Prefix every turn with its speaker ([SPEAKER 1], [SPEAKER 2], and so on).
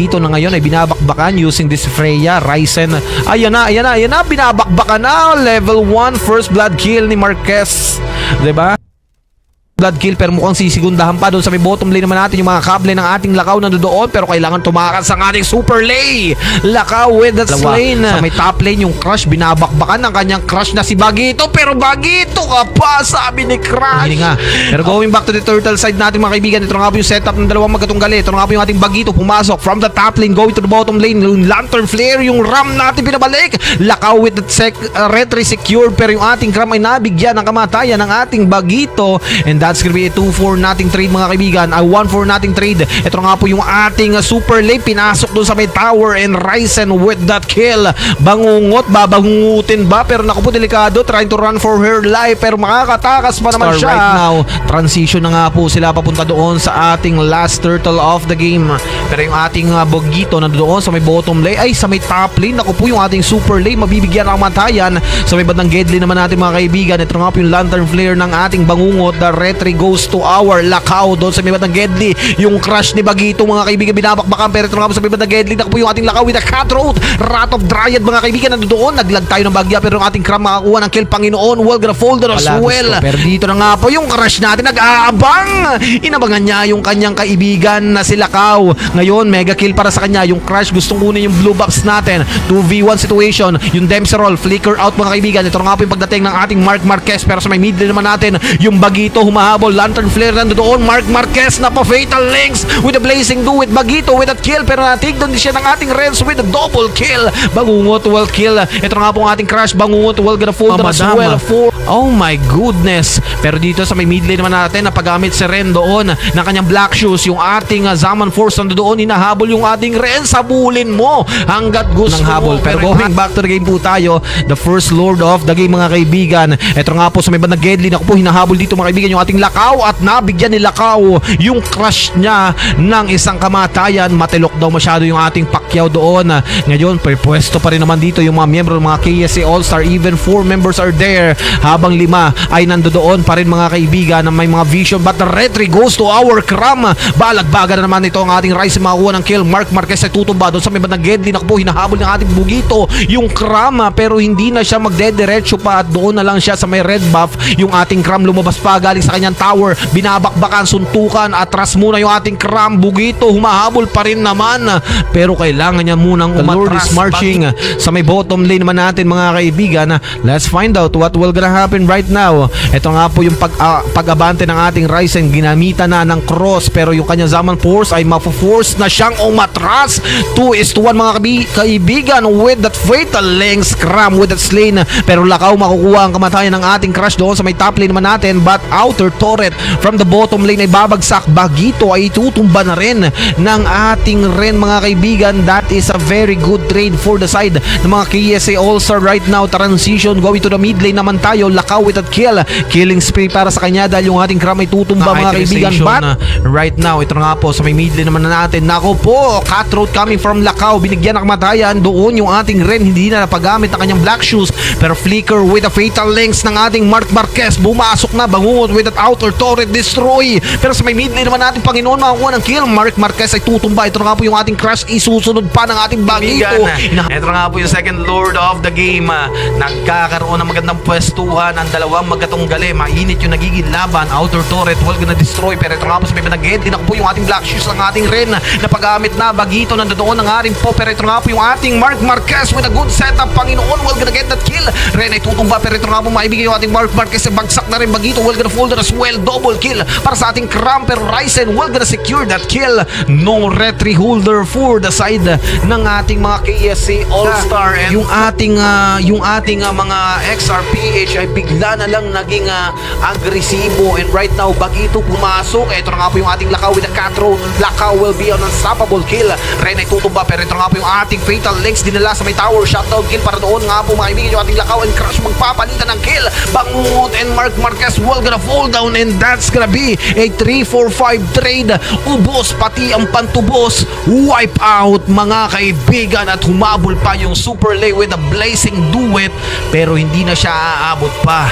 [SPEAKER 1] Dito na ngayon ay binabakbakan using this Freya, Ryzen. Ayan na, binabakbakan na. Level 1, first blood kill ni Marquez. Diba? Blood kill pero mukhang sisigundahan pa doon sa may bottom lane naman natin yung mga kable ng ating Lakaw na doon, pero kailangan tumakas ang ating super lay. Lakaw with that lane. Sa may top lane yung Crush, binabakbakan ng kanyang Crush na si Bagito, pero Bagito ka pa, sabi ni Crush. Hindi nga. Pero going back to the turtle side natin mga kaibigan, ito nga po yung setup ng dalawang magkatunggali. Ito nga po yung ating Bagito pumasok from the top lane going to the bottom lane. Yung lantern flare, yung ram natin pinabalik. Lakaw with that retry secured, pero yung ating ram ay nabigyan ng kamatayan ng ating Bagito, and that's gonna be a 2-4 nating trade mga kaibigan. 1-4 nating trade. Ito nga po yung ating super late. Pinasok doon sa may tower and Ryzen with that kill. Bangungot. Babangungutin ba? Pero naku po, delikado. Trying to run for her life. Pero makakatakas pa naman siya. Right now, transition na nga po sila papunta doon sa ating last turtle of the game. Pero yung ating Bagito na doon sa may bottom lane, ay sa may top lane. Naku po, yung ating super lane mabibigyan ng kamatayan. Sa may bandang Gedli naman natin mga kaibigan. Ito nga po yung lantern flare ng ating Bangungot. The retry goes to our Lakaw doon sa may bandang Gedli. Yung Crush ni Bagito mga kaibigan binabakbakan, pero ito nga po sa may bandang Gedli. Naku po yung ating Lakaw with a cutthroat. Wrath of Dryad mga kaibigan nandoon. Naglag tayo ng bagya, pero yung ating Cram makakuha ng kill. Panginoon, well gonna fold as well. Pero dito na nga po yung Crush natin nag-aabang. Inabangan niya yung kanyang kaibigan na si Lakaw. Ngayon mega kill para sa kanya. Yung Crush gustong kunin yung blue buffs natin. 2v1 situation. Yung Dempserol flicker out mga kaibigan. Ito nga po yung pagdating ng ating Mark Marquez, pero sa may mid naman natin yung Bagito humahabol. Lantern flare nandoon. Mark Marquez na pa fatal links with a blazing do with Bagito with that kill, pero natig doon siya ng ating Renz with a double kill. Bangungot will kill. Ito nga po ang ating Crush. Bangungot will gonna fold as well for oh my goodness. Pero dito sa may mid lane naman natin napagamit si Ren doon ng kanyang black shoes. Yung ating Zaman Force nandoon, hinahabol yung ating Ren. Sabulin mo hanggat gusto ng habol. Pero going back to the game po tayo, the first lord of the game mga kaibigan. Ito nga po sa may bandang Gedli. Naku po, hinahabol dito mga kaibigan yung ating Lakaw, at nabigyan ni Lakaw yung Crush niya ng isang kamatayan. Matilok daw masyado yung ating Pacquiao doon. Ngayon, pwesto pa rin naman dito yung mga miyembro ng mga KSA All-Star. Even 4 members are there, habang 5 ay nandoon pa rin mga kaibigan na may mga vision. But the retry goes to our Cram. Balagbaga na naman ito ang ating Ryzen makukuha ng kill. Mark Marquez ay tutumba doon sa may bandang Gedli. Naku po, hinahabol ng ating Bugito yung Cram, pero hindi na siya magdediretso pa, at doon na lang siya sa may red buff. Yung ating Cram lumabas pa galing sa kanyang tower. Binabakbakan, suntukan, atras muna yung ating Cram. Bugito humahabol pa rin naman, pero kailangan niya munang umatras. The Lord is marching sa may bottom lane naman natin mga kaibigan. Let's find out what will gonna happen right now. Ito nga po yung pag-abante ng ating Ryzen. Ginamitan na ng cross, pero yung kanyang Zaman Force ay mafo-force na siyang umatras. 2-1 mga kaibigan with that fatal links. Cram with that slain, pero Lakaw makukuha ang kamatayan ng ating Crush doon sa may top lane naman natin. But outer turret from the bottom lane ay babagsak. Bagito ay tutumba na rin ng ating Ren mga kaibigan. That is a very good trade for the side ng mga KSA All-Star right now. Transition going to the mid lane naman tayo. Lakaw with that kill. Killing spree para sa kanya dahil yung ating Cram ay tutumba mga kaibigan. But right now, ito nga po sa may mid lane naman natin. Nako po, cutthroat coming from Lakaw. Binigyan ng kamatayan doon yung ating Ren. Hindi na napagamit ang kanyang black shoes, pero flicker with a fatal links ng ating Mark Marquez. Bumasok na Bangungot with that outer turret destroy, pero sa may mid lane naman natin Panginoon makakuha ng kill. Mark Marquez ay tutumba. Ito nga po yung ating Crush, isusunod pa ng ating Bagito. Ito nga po yung second lord of the game. Nagkakaroon ng magandang pwestuhan ang dalawang magkatunggali. Mainit yung nagiging laban. Outer turret will gonna destroy, pero ito nga po sa may banaged. Din ako po yung ating black shoes ng ating Ren na paggamit na. Bagito nandoon ng ating po, pero ito nga po yung ating Mark Marquez with a good setup. Panginoon will gonna get that kill. Ren ay tutumba, pero ito nga po maibigay yung ating Mark Marquez. Bagsak na rin. Bagito will gonna fold as well. Double kill para sa ating Cram, pero Ryzen will gonna secure that kill. No retry holder for the side ng ating mga KSA All-Star. And yung ating mga XRPH ay bigla na lang naging agresibo, and right now Bagito pumasok. Ito na nga po yung ating Lakaw with a cutthroat. Lakaw will be an unstoppable kill. Ren ay tutumba, pero ito na nga po yung ating fatal links dinala sa may tower. Shutdown kill para doon nga po mga kaibigan yung ating Lakaw and Crush magpapalitan ng kill. Bangungot and Mark Marquez will gonna fall down, and that's gonna be a 3-4-5 trade. Ubos pati ang pantubos. Wipe out mga kaibigan, at humabol pa yung Super Lay with a blazing duet, pero hindi na siya aabot pa.